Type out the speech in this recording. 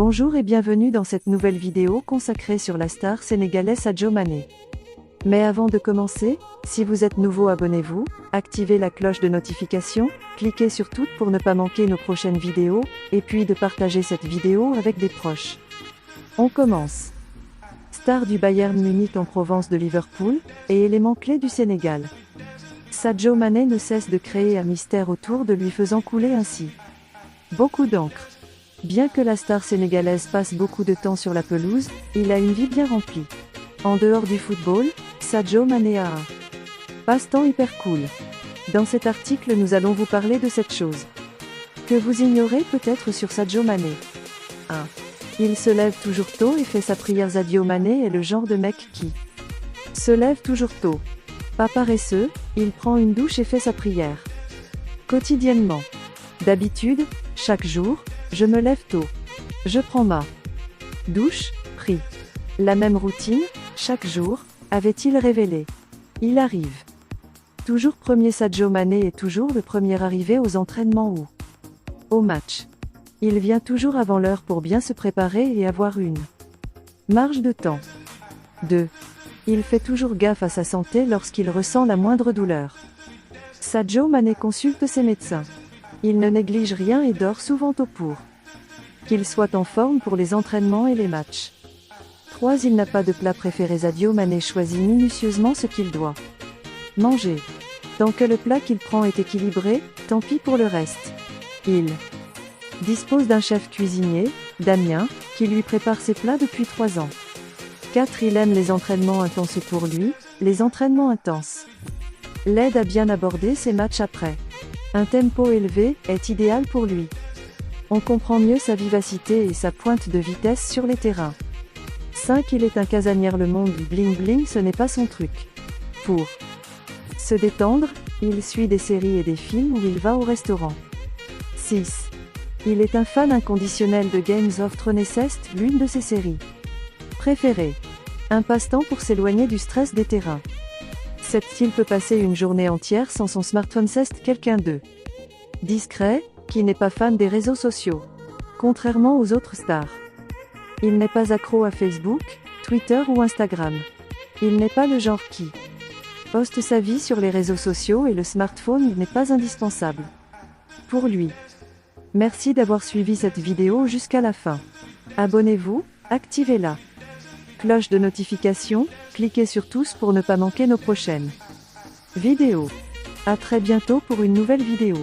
Bonjour et bienvenue dans cette nouvelle vidéo consacrée sur la star sénégalaise Sadio Mané. Mais avant de commencer, si vous êtes nouveau, abonnez-vous, activez la cloche de notification, cliquez sur toutes pour ne pas manquer nos prochaines vidéos, et puis de partager cette vidéo avec des proches. On commence. Star du Bayern Munich en Provence de Liverpool, et élément clé du Sénégal. Sadio Mané ne cesse de créer un mystère autour de lui, faisant couler ainsi beaucoup d'encre. Bien que la star sénégalaise passe beaucoup de temps sur la pelouse, il a une vie bien remplie. En dehors du football, Sadio Mané a un passe-temps hyper cool. Dans cet article, nous allons vous parler de cette chose que vous ignorez peut-être sur Sadio Mané. 1. Il se lève toujours tôt et fait sa prière. Sadio Mané est le genre de mec qui se lève toujours tôt. Pas paresseux, il prend une douche et fait sa prière quotidiennement. D'habitude, chaque jour, je me lève tôt. Je prends ma douche, prie. La même routine, chaque jour, avait-il révélé. Il arrive toujours premier. Sadio Mané est toujours le premier arrivé aux entraînements ou au match. Il vient toujours avant l'heure pour bien se préparer et avoir une marge de temps. 2. Il fait toujours gaffe à sa santé lorsqu'il ressent la moindre douleur. Sadio Mané consulte ses médecins. Il ne néglige rien et dort souvent tôt pour qu'il soit en forme pour les entraînements et les matchs. 3. Il n'a pas de plat préféré. Sadio Mané choisit minutieusement ce qu'il doit manger. Tant que le plat qu'il prend est équilibré, tant pis pour le reste. Il dispose d'un chef cuisinier, Damien, qui lui prépare ses plats depuis 3 ans. 4. Il aime les entraînements intenses. Pour lui, les entraînements intenses l'aident à bien aborder ses matchs après. Un tempo élevé est idéal pour lui. On comprend mieux sa vivacité et sa pointe de vitesse sur les terrains. 5. Il est un casanier. Le monde du bling-bling, ce n'est pas son truc. Pour se détendre, il suit des séries et des films ou il va au restaurant. 6. Il est un fan inconditionnel de Game of Thrones. C'est l'une de ses séries préférées. Un passe-temps pour s'éloigner du stress des terrains. 7. Il peut passer une journée entière sans son smartphone. C'est quelqu'un de discret, qui n'est pas fan des réseaux sociaux. Contrairement aux autres stars. Il n'est pas accro à Facebook, Twitter ou Instagram. Il n'est pas le genre qui poste sa vie sur les réseaux sociaux et le smartphone n'est pas indispensable pour lui. Merci d'avoir suivi cette vidéo jusqu'à la fin. Abonnez-vous, activez la cloche de notification, cliquez sur tous pour ne pas manquer nos prochaines vidéos. À très bientôt pour une nouvelle vidéo.